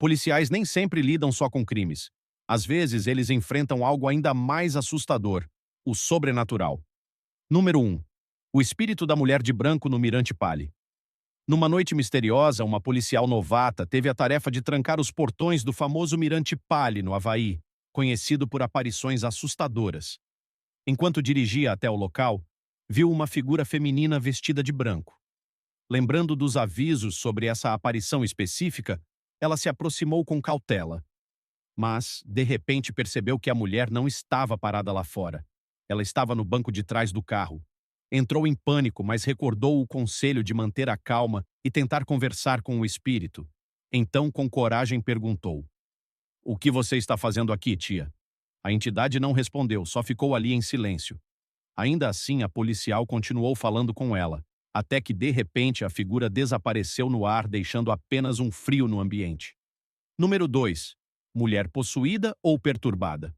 Policiais nem sempre lidam só com crimes. Às vezes, eles enfrentam algo ainda mais assustador: o sobrenatural. Número 1. O espírito da mulher de branco no Mirante Pali. Numa noite misteriosa, uma policial novata teve a tarefa de trancar os portões do famoso Mirante Pali, no Havaí, conhecido por aparições assustadoras. Enquanto dirigia até o local, viu uma figura feminina vestida de branco. Lembrando dos avisos sobre essa aparição específica, ela se aproximou com cautela. Mas, de repente, percebeu que a mulher não estava parada lá fora. Ela estava no banco de trás do carro. Entrou em pânico, mas recordou o conselho de manter a calma e tentar conversar com o espírito. Então, com coragem, perguntou: "O que você está fazendo aqui, tia?" A entidade não respondeu, só ficou ali em silêncio. Ainda assim, a policial continuou falando com ela, até que, de repente, a figura desapareceu no ar, deixando apenas um frio no ambiente. Número 2. Mulher possuída ou perturbada.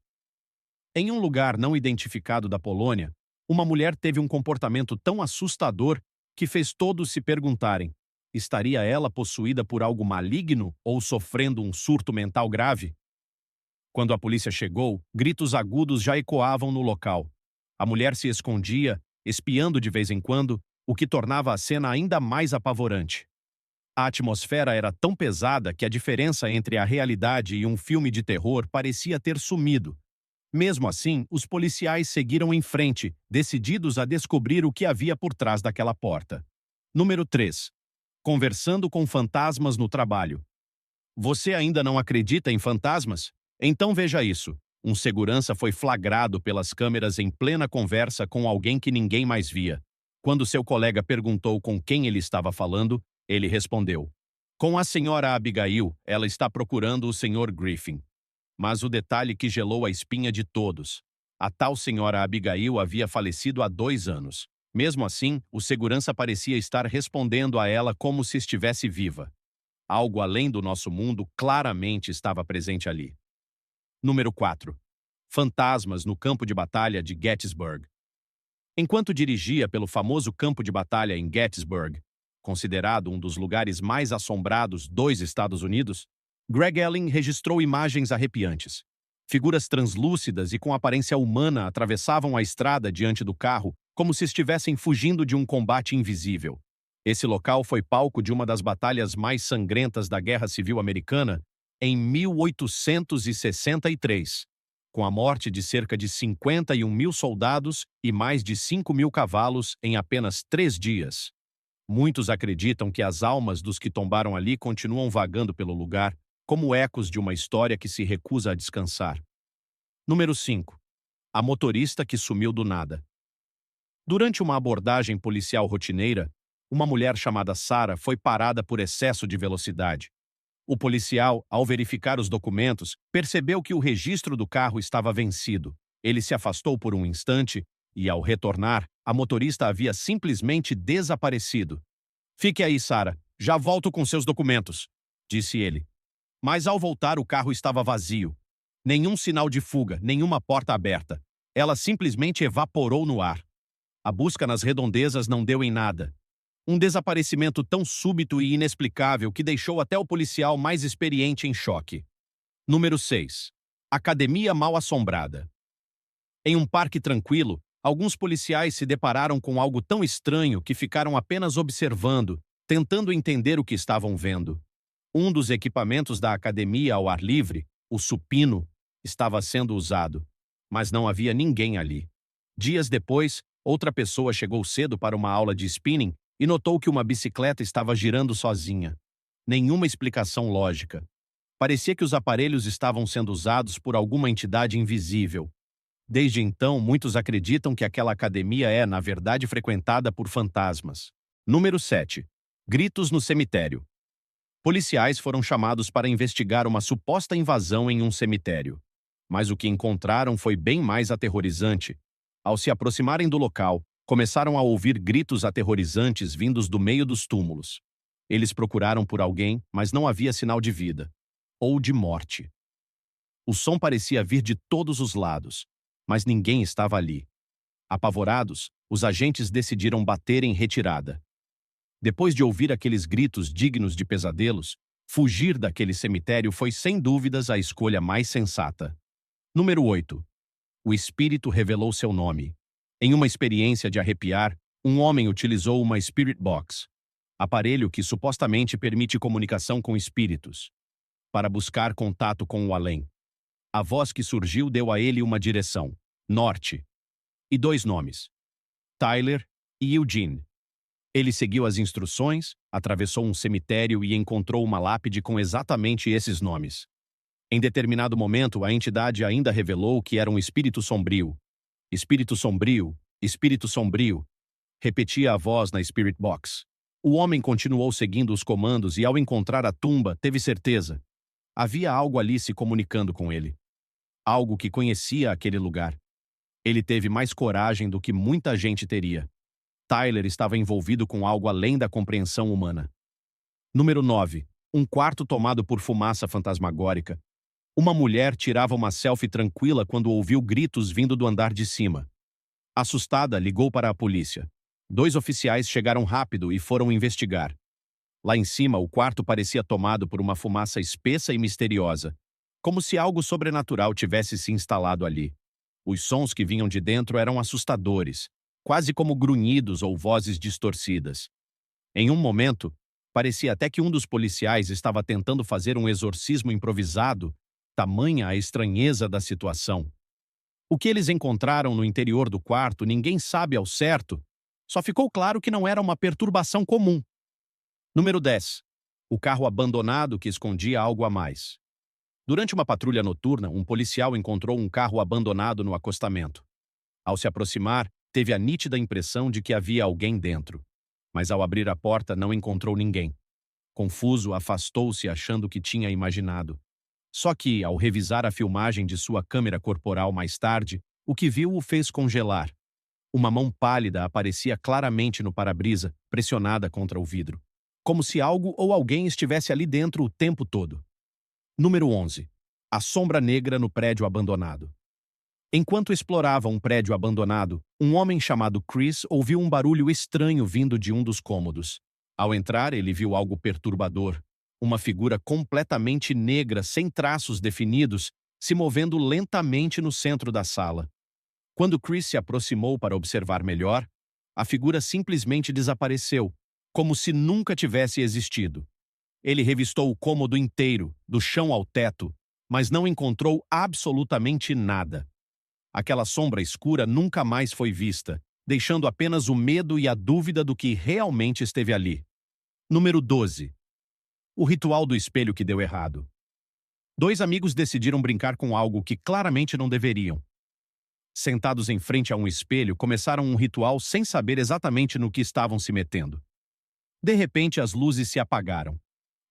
Em um lugar não identificado da Polônia, uma mulher teve um comportamento tão assustador que fez todos se perguntarem: estaria ela possuída por algo maligno ou sofrendo um surto mental grave? Quando a polícia chegou, gritos agudos já ecoavam no local. A mulher se escondia, espiando de vez em quando, o que tornava a cena ainda mais apavorante. A atmosfera era tão pesada que a diferença entre a realidade e um filme de terror parecia ter sumido. Mesmo assim, os policiais seguiram em frente, decididos a descobrir o que havia por trás daquela porta. Número 3. Conversando com fantasmas no trabalho. Você ainda não acredita em fantasmas? Então veja isso. Um segurança foi flagrado pelas câmeras em plena conversa com alguém que ninguém mais via. Quando seu colega perguntou com quem ele estava falando, ele respondeu: "Com a senhora Abigail, ela está procurando o senhor Griffin." Mas o detalhe que gelou a espinha de todos: a tal senhora Abigail havia falecido há 2 anos. Mesmo assim, o segurança parecia estar respondendo a ela como se estivesse viva. Algo além do nosso mundo claramente estava presente ali. Número 4. Fantasmas no campo de batalha de Gettysburg. Enquanto dirigia pelo famoso campo de batalha em Gettysburg, considerado um dos lugares mais assombrados dos Estados Unidos, Greg Elling registrou imagens arrepiantes. Figuras translúcidas e com aparência humana atravessavam a estrada diante do carro, como se estivessem fugindo de um combate invisível. Esse local foi palco de uma das batalhas mais sangrentas da Guerra Civil Americana em 1863, com a morte de cerca de 51 mil soldados e mais de 5 mil cavalos em apenas 3 dias. Muitos acreditam que as almas dos que tombaram ali continuam vagando pelo lugar, como ecos de uma história que se recusa a descansar. Número 5. A motorista que sumiu do nada. Durante uma abordagem policial rotineira, uma mulher chamada Sarah foi parada por excesso de velocidade. O policial, ao verificar os documentos, percebeu que o registro do carro estava vencido. Ele se afastou por um instante e, ao retornar, a motorista havia simplesmente desaparecido. "Fique aí, Sarah. Já volto com seus documentos", disse ele. Mas ao voltar, o carro estava vazio. Nenhum sinal de fuga, nenhuma porta aberta. Ela simplesmente evaporou no ar. A busca nas redondezas não deu em nada. Um desaparecimento tão súbito e inexplicável que deixou até o policial mais experiente em choque. Número 6. Academia mal-assombrada. Em um parque tranquilo, alguns policiais se depararam com algo tão estranho que ficaram apenas observando, tentando entender o que estavam vendo. Um dos equipamentos da academia ao ar livre, o supino, estava sendo usado, mas não havia ninguém ali. Dias depois, outra pessoa chegou cedo para uma aula de spinning e notou que uma bicicleta estava girando sozinha. Nenhuma explicação lógica. Parecia que os aparelhos estavam sendo usados por alguma entidade invisível. Desde então, muitos acreditam que aquela academia é, na verdade, frequentada por fantasmas. Número 7. Gritos no cemitério. Policiais foram chamados para investigar uma suposta invasão em um cemitério. Mas o que encontraram foi bem mais aterrorizante. Ao se aproximarem do local, começaram a ouvir gritos aterrorizantes vindos do meio dos túmulos. Eles procuraram por alguém, mas não havia sinal de vida. Ou de morte. O som parecia vir de todos os lados, mas ninguém estava ali. Apavorados, os agentes decidiram bater em retirada. Depois de ouvir aqueles gritos dignos de pesadelos, Fugir daquele cemitério foi sem dúvidas a escolha mais sensata. Número 8. O espírito revelou seu nome. Em uma experiência de arrepiar, um homem utilizou uma Spirit Box, aparelho que supostamente permite comunicação com espíritos, para buscar contato com o além. A voz que surgiu deu a ele uma direção, norte, e dois nomes, Tyler e Eugene. Ele seguiu as instruções, atravessou um cemitério e encontrou uma lápide com exatamente esses nomes. Em determinado momento, a entidade ainda revelou que era um espírito sombrio. Espírito sombrio, espírito sombrio, repetia a voz na Spirit Box. O homem continuou seguindo os comandos e, ao encontrar a tumba, teve certeza. Havia algo ali se comunicando com ele. Algo que conhecia aquele lugar. Ele teve mais coragem do que muita gente teria. Tyler estava envolvido com algo além da compreensão humana. Número 9. Um quarto tomado por fumaça fantasmagórica. Uma mulher tirava uma selfie tranquila quando ouviu gritos vindo do andar de cima. Assustada, ligou para a polícia. 2 oficiais chegaram rápido e foram investigar. Lá em cima, o quarto parecia tomado por uma fumaça espessa e misteriosa, como se algo sobrenatural tivesse se instalado ali. Os sons que vinham de dentro eram assustadores, quase como grunhidos ou vozes distorcidas. Em um momento, parecia até que um dos policiais estava tentando fazer um exorcismo improvisado, tamanha a estranheza da situação. O que eles encontraram no interior do quarto ninguém sabe ao certo, só ficou claro que não era uma perturbação comum. Número 10. O carro abandonado que escondia algo a mais. Durante uma patrulha noturna, um policial encontrou um carro abandonado no acostamento. Ao se aproximar, teve a nítida impressão de que havia alguém dentro. Mas ao abrir a porta, não encontrou ninguém. Confuso, afastou-se achando que tinha imaginado. Só que, ao revisar a filmagem de sua câmera corporal mais tarde, o que viu o fez congelar. Uma mão pálida aparecia claramente no para-brisa, pressionada contra o vidro. Como se algo ou alguém estivesse ali dentro o tempo todo. Número 11. A sombra negra no prédio abandonado. Enquanto explorava um prédio abandonado, um homem chamado Chris ouviu um barulho estranho vindo de um dos cômodos. Ao entrar, ele viu algo perturbador. Uma figura completamente negra, sem traços definidos, se movendo lentamente no centro da sala. Quando Chris se aproximou para observar melhor, a figura simplesmente desapareceu, como se nunca tivesse existido. Ele revistou o cômodo inteiro, do chão ao teto, mas não encontrou absolutamente nada. Aquela sombra escura nunca mais foi vista, deixando apenas o medo e a dúvida do que realmente esteve ali. Número 12. O ritual do espelho que deu errado. 2 amigos decidiram brincar com algo que claramente não deveriam. Sentados em frente a um espelho, começaram um ritual sem saber exatamente no que estavam se metendo. De repente, as luzes se apagaram.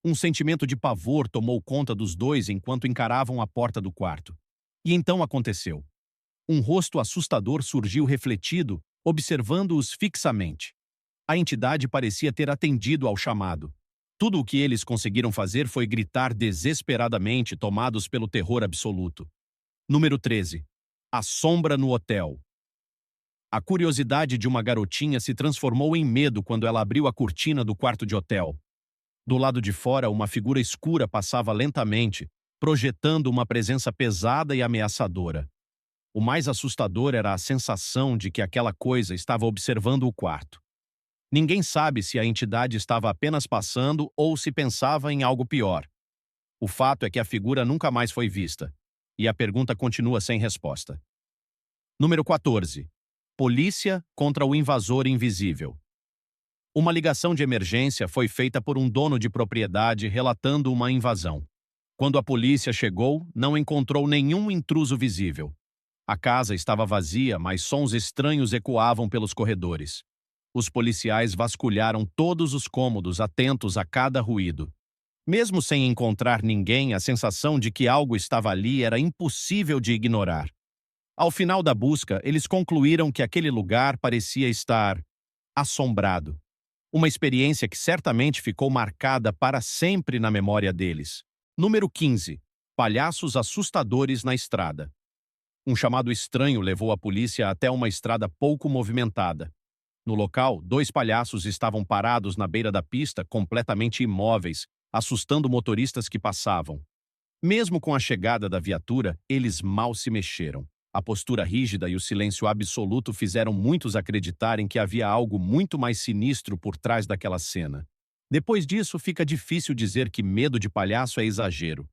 Um sentimento de pavor tomou conta dos dois enquanto encaravam a porta do quarto. E então aconteceu. Um rosto assustador surgiu refletido, observando-os fixamente. A entidade parecia ter atendido ao chamado. Tudo o que eles conseguiram fazer foi gritar desesperadamente, tomados pelo terror absoluto. Número 13. A sombra no hotel. A curiosidade de uma garotinha se transformou em medo quando ela abriu a cortina do quarto de hotel. Do lado de fora, uma figura escura passava lentamente, projetando uma presença pesada e ameaçadora. O mais assustador era a sensação de que aquela coisa estava observando o quarto. Ninguém sabe se a entidade estava apenas passando ou se pensava em algo pior. O fato é que a figura nunca mais foi vista, e a pergunta continua sem resposta. Número 14. Polícia contra o invasor invisível. Uma ligação de emergência foi feita por um dono de propriedade relatando uma invasão. Quando a polícia chegou, não encontrou nenhum intruso visível. A casa estava vazia, mas sons estranhos ecoavam pelos corredores. Os policiais vasculharam todos os cômodos, atentos a cada ruído. Mesmo sem encontrar ninguém, a sensação de que algo estava ali era impossível de ignorar. Ao final da busca, eles concluíram que aquele lugar parecia estar assombrado. Uma experiência que certamente ficou marcada para sempre na memória deles. Número 15. Palhaços assustadores na estrada. Um chamado estranho levou a polícia até uma estrada pouco movimentada. No local, 2 palhaços estavam parados na beira da pista, completamente imóveis, assustando motoristas que passavam. Mesmo com a chegada da viatura, eles mal se mexeram. A postura rígida e o silêncio absoluto fizeram muitos acreditarem que havia algo muito mais sinistro por trás daquela cena. Depois disso, fica difícil dizer que medo de palhaço é exagero.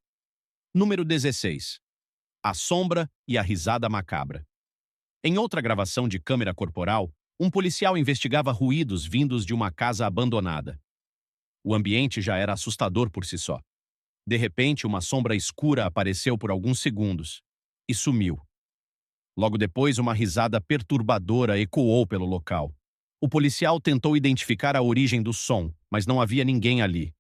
Número 16. A sombra e a risada macabra. Em outra gravação de câmera corporal, um policial investigava ruídos vindos de uma casa abandonada. O ambiente já era assustador por si só. De repente, uma sombra escura apareceu por alguns segundos e sumiu. Logo depois, uma risada perturbadora ecoou pelo local. O policial tentou identificar a origem do som, mas não havia ninguém ali.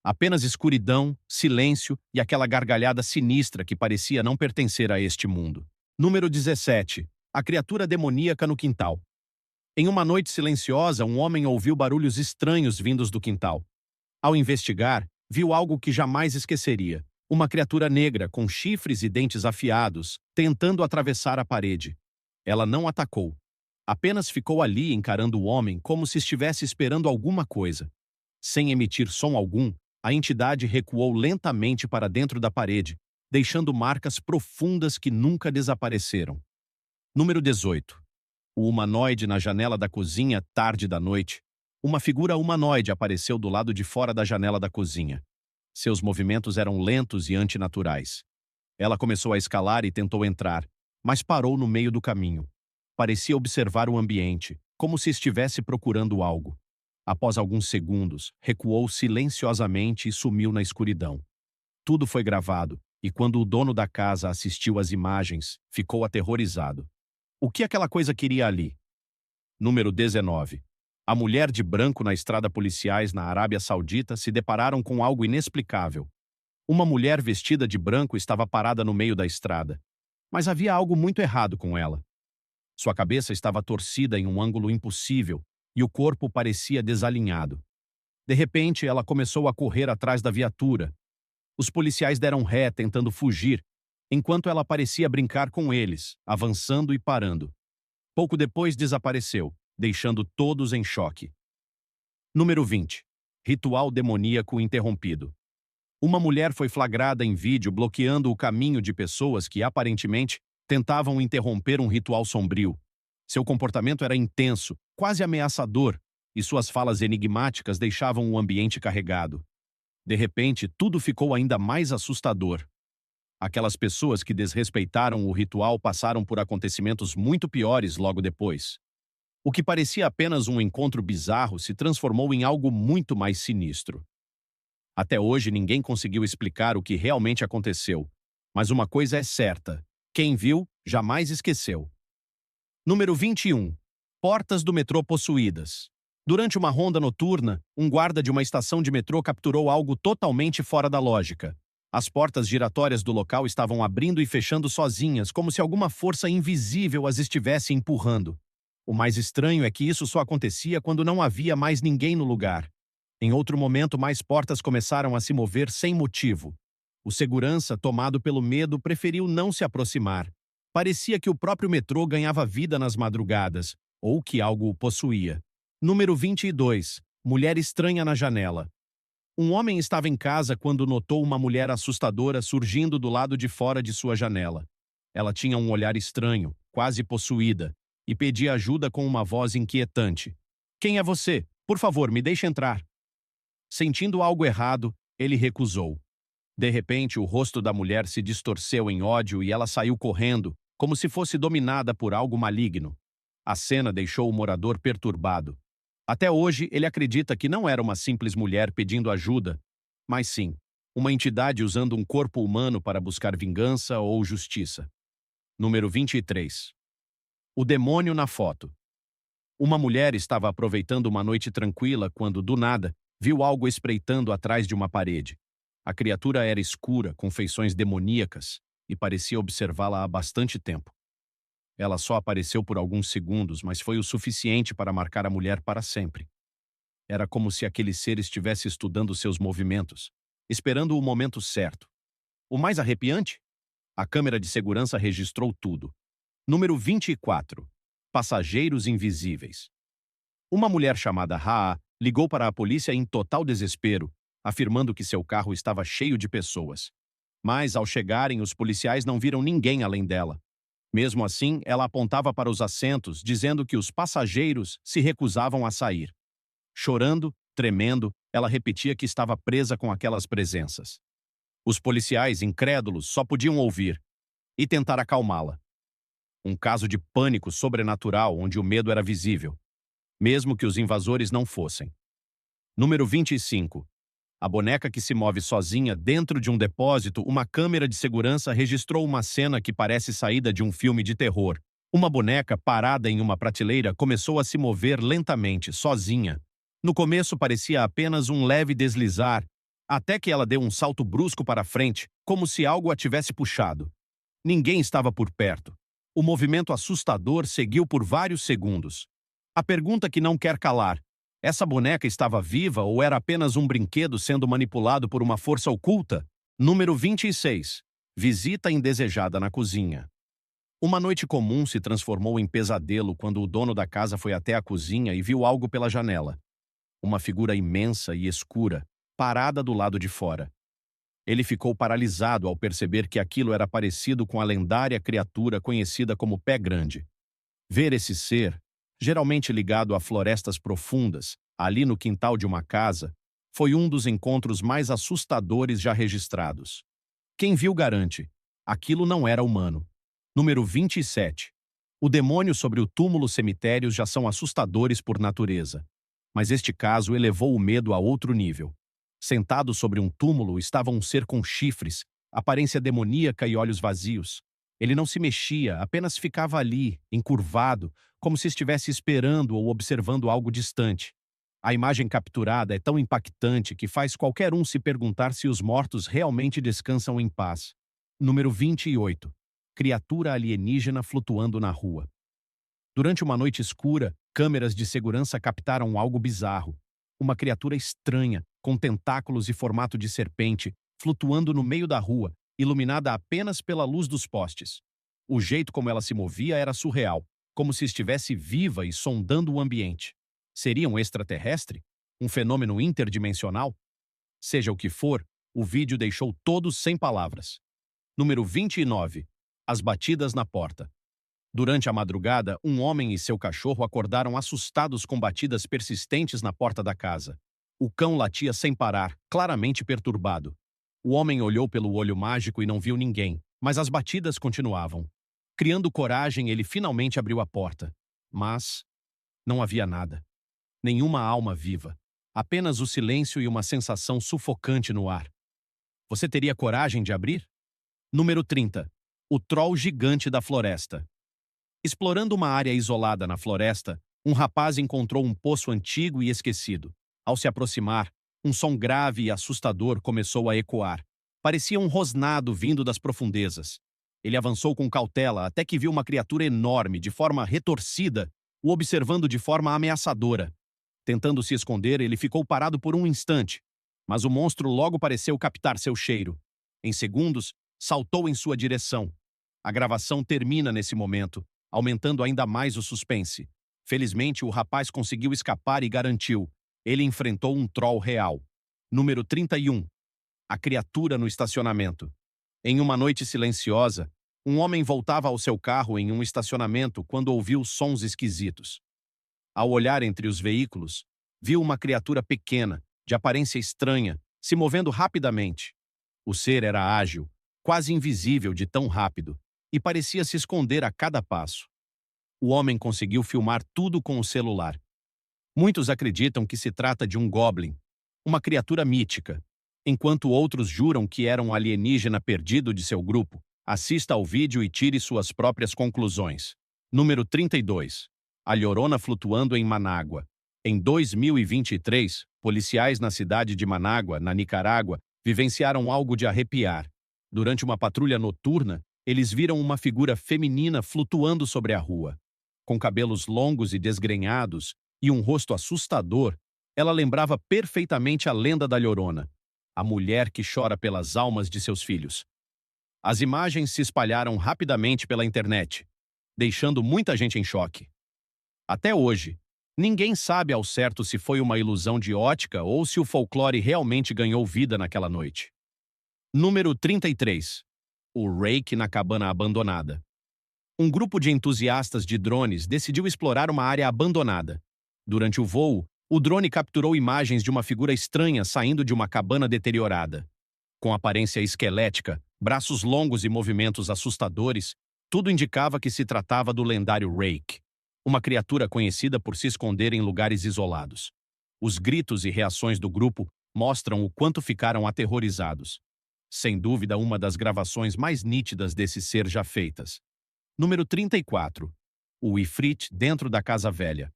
Apenas escuridão, silêncio e aquela gargalhada sinistra que parecia não pertencer a este mundo. Número 17. A criatura demoníaca no quintal. Em uma noite silenciosa, um homem ouviu barulhos estranhos vindos do quintal. Ao investigar, viu algo que jamais esqueceria. Uma criatura negra com chifres e dentes afiados, tentando atravessar a parede. Ela não atacou. Apenas ficou ali encarando o homem como se estivesse esperando alguma coisa. Sem emitir som algum, a entidade recuou lentamente para dentro da parede, deixando marcas profundas que nunca desapareceram. Número 18. O humanoide na janela da cozinha, tarde da noite. Uma figura humanoide apareceu do lado de fora da janela da cozinha. Seus movimentos eram lentos e antinaturais. Ela começou a escalar e tentou entrar, mas parou no meio do caminho. Parecia observar o ambiente, como se estivesse procurando algo. Após alguns segundos, recuou silenciosamente e sumiu na escuridão. Tudo foi gravado, e quando o dono da casa assistiu às imagens, ficou aterrorizado. O que aquela coisa queria ali? Número 19. A mulher de branco na estrada. Policiais na Arábia Saudita se depararam com algo inexplicável. Uma mulher vestida de branco estava parada no meio da estrada. Mas havia algo muito errado com ela. Sua cabeça estava torcida em um ângulo impossível e o corpo parecia desalinhado. De repente, ela começou a correr atrás da viatura. Os policiais deram ré tentando fugir, enquanto ela parecia brincar com eles, avançando e parando. Pouco depois desapareceu, deixando todos em choque. Número 20. Ritual demoníaco interrompido. Uma mulher foi flagrada em vídeo bloqueando o caminho de pessoas que aparentemente tentavam interromper um ritual sombrio. Seu comportamento era intenso, quase ameaçador, e suas falas enigmáticas deixavam o ambiente carregado. De repente, tudo ficou ainda mais assustador. Aquelas pessoas que desrespeitaram o ritual passaram por acontecimentos muito piores logo depois. O que parecia apenas um encontro bizarro se transformou em algo muito mais sinistro. Até hoje ninguém conseguiu explicar o que realmente aconteceu, mas uma coisa é certa: quem viu, jamais esqueceu. Número 21. Portas do metrô possuídas. Durante uma ronda noturna, um guarda de uma estação de metrô capturou algo totalmente fora da lógica. As portas giratórias do local estavam abrindo e fechando sozinhas, como se alguma força invisível as estivesse empurrando. O mais estranho é que isso só acontecia quando não havia mais ninguém no lugar. Em outro momento, mais portas começaram a se mover sem motivo. O segurança, tomado pelo medo, preferiu não se aproximar. Parecia que o próprio metrô ganhava vida nas madrugadas, ou que algo o possuía. Número 22. Mulher estranha na janela. Um homem estava em casa quando notou uma mulher assustadora surgindo do lado de fora de sua janela. Ela tinha um olhar estranho, quase possuída, e pedia ajuda com uma voz inquietante. "Quem é você? Por favor, me deixe entrar." Sentindo algo errado, ele recusou. De repente, o rosto da mulher se distorceu em ódio e ela saiu correndo, como se fosse dominada por algo maligno. A cena deixou o morador perturbado. Até hoje, ele acredita que não era uma simples mulher pedindo ajuda, mas sim, uma entidade usando um corpo humano para buscar vingança ou justiça. Número 23. O demônio na foto. Uma mulher estava aproveitando uma noite tranquila quando, do nada, viu algo espreitando atrás de uma parede. A criatura era escura, com feições demoníacas, e parecia observá-la há bastante tempo. Ela só apareceu por alguns segundos, mas foi o suficiente para marcar a mulher para sempre. Era como se aquele ser estivesse estudando seus movimentos, esperando o momento certo. O mais arrepiante? A câmera de segurança registrou tudo. Número 24. Passageiros invisíveis. Uma mulher chamada Raa ligou para a polícia em total desespero, afirmando que seu carro estava cheio de pessoas. Mas, ao chegarem, os policiais não viram ninguém além dela. Mesmo assim, ela apontava para os assentos, dizendo que os passageiros se recusavam a sair. Chorando, tremendo, ela repetia que estava presa com aquelas presenças. Os policiais, incrédulos, só podiam ouvir e tentar acalmá-la. Um caso de pânico sobrenatural onde o medo era visível, mesmo que os invasores não fossem. Número 25. A boneca que se move sozinha dentro de um depósito. Uma câmera de segurança registrou uma cena que parece saída de um filme de terror. Uma boneca parada em uma prateleira começou a se mover lentamente, sozinha. No começo parecia apenas um leve deslizar, até que ela deu um salto brusco para frente, como se algo a tivesse puxado. Ninguém estava por perto. O movimento assustador seguiu por vários segundos. A pergunta que não quer calar: essa boneca estava viva ou era apenas um brinquedo sendo manipulado por uma força oculta? Número 26. Visita indesejada na cozinha. Uma noite comum se transformou em pesadelo quando o dono da casa foi até a cozinha e viu algo pela janela. Uma figura imensa e escura, parada do lado de fora. Ele ficou paralisado ao perceber que aquilo era parecido com a lendária criatura conhecida como Pé Grande. Ver esse ser, geralmente ligado a florestas profundas, ali no quintal de uma casa, foi um dos encontros mais assustadores já registrados. Quem viu garante: aquilo não era humano. Número 27. O demônio sobre o túmulo. Cemitérios já são assustadores por natureza. Mas este caso elevou o medo a outro nível. Sentado sobre um túmulo estava um ser com chifres, aparência demoníaca e olhos vazios. Ele não se mexia, apenas ficava ali, encurvado, como se estivesse esperando ou observando algo distante. A imagem capturada é tão impactante que faz qualquer um se perguntar se os mortos realmente descansam em paz. Número 28. Criatura alienígena flutuando na rua. Durante uma noite escura, câmeras de segurança captaram algo bizarro. Uma criatura estranha, com tentáculos e formato de serpente, flutuando no meio da rua, iluminada apenas pela luz dos postes. O jeito como ela se movia era surreal, como se estivesse viva e sondando o ambiente. Seria um extraterrestre? Um fenômeno interdimensional? Seja o que for, o vídeo deixou todos sem palavras. Número 29. As batidas na porta. Durante a madrugada, um homem e seu cachorro acordaram assustados com batidas persistentes na porta da casa. O cão latia sem parar, claramente perturbado. O homem olhou pelo olho mágico e não viu ninguém, mas as batidas continuavam. Criando coragem, ele finalmente abriu a porta. Mas não havia nada. Nenhuma alma viva. Apenas o silêncio e uma sensação sufocante no ar. Você teria coragem de abrir? Número 30. O troll gigante da floresta. Explorando uma área isolada na floresta, um rapaz encontrou um poço antigo e esquecido. Ao se aproximar, um som grave e assustador começou a ecoar. Parecia um rosnado vindo das profundezas. Ele avançou com cautela até que viu uma criatura enorme, de forma retorcida, o observando de forma ameaçadora. Tentando se esconder, ele ficou parado por um instante, mas o monstro logo pareceu captar seu cheiro. Em segundos, saltou em sua direção. A gravação termina nesse momento, aumentando ainda mais o suspense. Felizmente, o rapaz conseguiu escapar e garantiu: ele enfrentou um troll real. Número 31. A criatura no estacionamento. Em uma noite silenciosa, um homem voltava ao seu carro em um estacionamento quando ouviu sons esquisitos. Ao olhar entre os veículos, viu uma criatura pequena, de aparência estranha, se movendo rapidamente. O ser era ágil, quase invisível de tão rápido, e parecia se esconder a cada passo. O homem conseguiu filmar tudo com o celular. Muitos acreditam que se trata de um goblin, uma criatura mítica, enquanto outros juram que era um alienígena perdido de seu grupo. Assista ao vídeo e tire suas próprias conclusões. Número 32. A Llorona flutuando em Manágua. Em 2023, policiais na cidade de Manágua, na Nicarágua, vivenciaram algo de arrepiar. Durante uma patrulha noturna, eles viram uma figura feminina flutuando sobre a rua. Com cabelos longos e desgrenhados e um rosto assustador, ela lembrava perfeitamente a lenda da Llorona, a mulher que chora pelas almas de seus filhos. As imagens se espalharam rapidamente pela internet, deixando muita gente em choque. Até hoje, Ninguém sabe ao certo se foi uma ilusão de ótica ou se o folclore realmente ganhou vida naquela noite. Número 33. O Rake na cabana abandonada. Um grupo de entusiastas de drones decidiu explorar uma área abandonada. Durante o voo, o drone capturou imagens de uma figura estranha saindo de uma cabana deteriorada. Com aparência esquelética, braços longos e movimentos assustadores, tudo indicava que se tratava do lendário Rake, uma criatura conhecida por se esconder em lugares isolados. Os gritos e reações do grupo mostram o quanto ficaram aterrorizados. Sem dúvida, uma das gravações mais nítidas desse ser já feitas. Número 34. O Ifrit dentro da casa velha.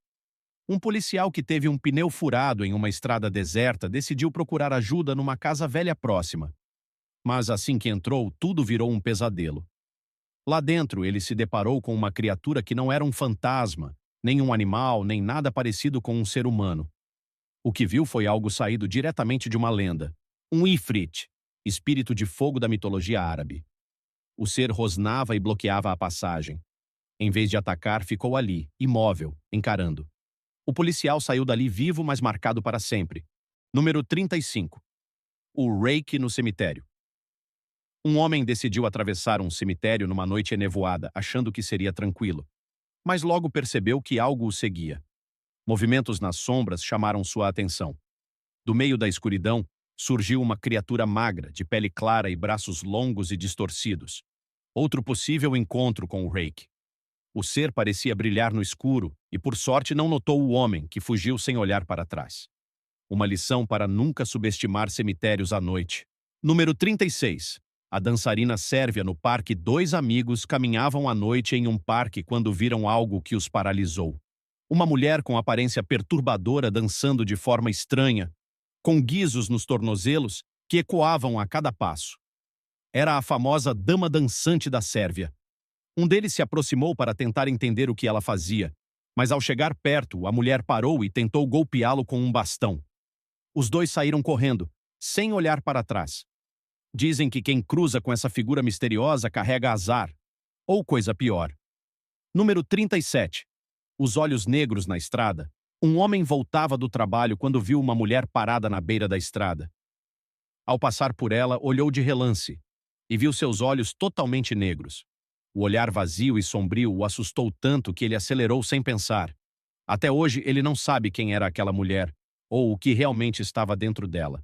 Um policial que teve um pneu furado em uma estrada deserta decidiu procurar ajuda numa casa velha próxima. Mas assim que entrou, tudo virou um pesadelo. Lá dentro, ele se deparou com uma criatura que não era um fantasma, nem um animal, nem nada parecido com um ser humano. O que viu foi algo saído diretamente de uma lenda. Um Ifrit, espírito de fogo da mitologia árabe. O ser rosnava e bloqueava a passagem. Em vez de atacar, ficou ali, imóvel, encarando. O policial saiu dali vivo, mas marcado para sempre. Número 35. O Rake no cemitério. Um homem decidiu atravessar um cemitério numa noite enevoada, achando que seria tranquilo. Mas logo percebeu que algo o seguia. Movimentos nas sombras chamaram sua atenção. Do meio da escuridão, surgiu uma criatura magra, de pele clara e braços longos e distorcidos. Outro possível encontro com o Rake. O ser parecia brilhar no escuro e, por sorte, não notou o homem, que fugiu sem olhar para trás. Uma lição para nunca subestimar cemitérios à noite. Número 36. A dançarina sérvia no parque. Dois amigos caminhavam à noite em um parque quando viram algo que os paralisou. Uma mulher com aparência perturbadora dançando de forma estranha, com guizos nos tornozelos que ecoavam a cada passo. Era a famosa dama dançante da Sérvia. Um deles se aproximou para tentar entender o que ela fazia, mas ao chegar perto, a mulher parou e tentou golpeá-lo com um bastão. Os dois saíram correndo, sem olhar para trás. Dizem que quem cruza com essa figura misteriosa carrega azar, ou coisa pior. Número 37. Os olhos negros na estrada. Um homem voltava do trabalho quando viu uma mulher parada na beira da estrada. Ao passar por ela, olhou de relance e viu seus olhos totalmente negros. O olhar vazio e sombrio o assustou tanto que ele acelerou sem pensar. Até hoje, ele não sabe quem era aquela mulher ou o que realmente estava dentro dela.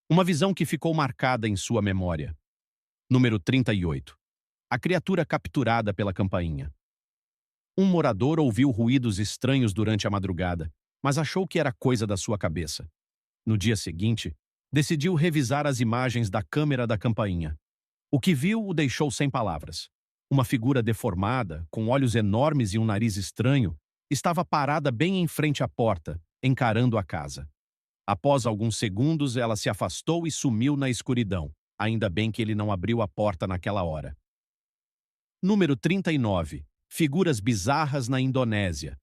Uma visão que ficou marcada em sua memória. Número 38. A criatura capturada pela campainha. Um morador ouviu ruídos estranhos durante a madrugada, mas achou que era coisa da sua cabeça. No dia seguinte, decidiu revisar as imagens da câmera da campainha. O que viu o deixou sem palavras. Uma figura deformada, com olhos enormes e um nariz estranho, estava parada bem em frente à porta, encarando a casa. Após alguns segundos, ela se afastou e sumiu na escuridão. Ainda bem que ele não abriu a porta naquela hora. Número 39. Figuras bizarras na Indonésia.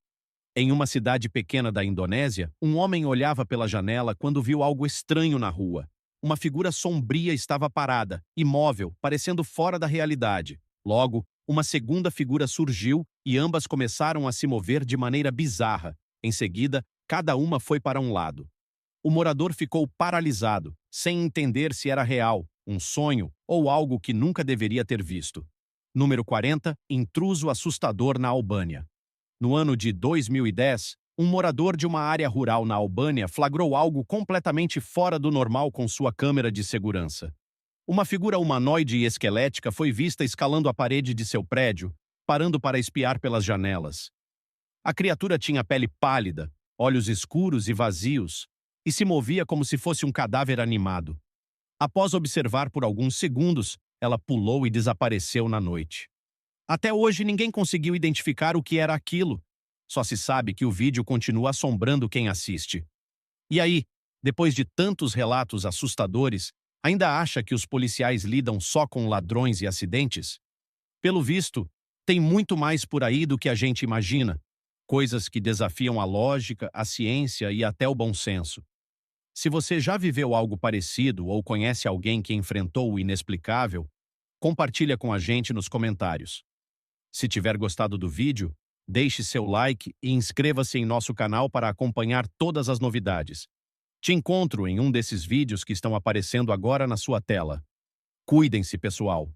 Em uma cidade pequena da Indonésia, um homem olhava pela janela quando viu algo estranho na rua. Uma figura sombria estava parada, imóvel, parecendo fora da realidade. Logo, uma segunda figura surgiu e ambas começaram a se mover de maneira bizarra. Em seguida, cada uma foi para um lado. O morador ficou paralisado, sem entender se era real, um sonho ou algo que nunca deveria ter visto. Número 40. Intruso assustador na Albânia. No ano de 2010, um morador de uma área rural na Albânia flagrou algo completamente fora do normal com sua câmera de segurança. Uma figura humanoide e esquelética foi vista escalando a parede de seu prédio, parando para espiar pelas janelas. A criatura tinha pele pálida, olhos escuros e vazios, e se movia como se fosse um cadáver animado. Após observar por alguns segundos, ela pulou e desapareceu na noite. Até hoje ninguém conseguiu identificar o que era aquilo. Só se sabe que o vídeo continua assombrando quem assiste. E aí, depois de tantos relatos assustadores, ainda acha que os policiais lidam só com ladrões e acidentes? Pelo visto, tem muito mais por aí do que a gente imagina. Coisas que desafiam a lógica, a ciência e até o bom senso. Se você já viveu algo parecido ou conhece alguém que enfrentou o inexplicável, compartilha com a gente nos comentários. Se tiver gostado do vídeo, Deixe seu like e inscreva-se em nosso canal para acompanhar todas as novidades. Te encontro em um desses vídeos que estão aparecendo agora na sua tela. Cuidem-se, pessoal!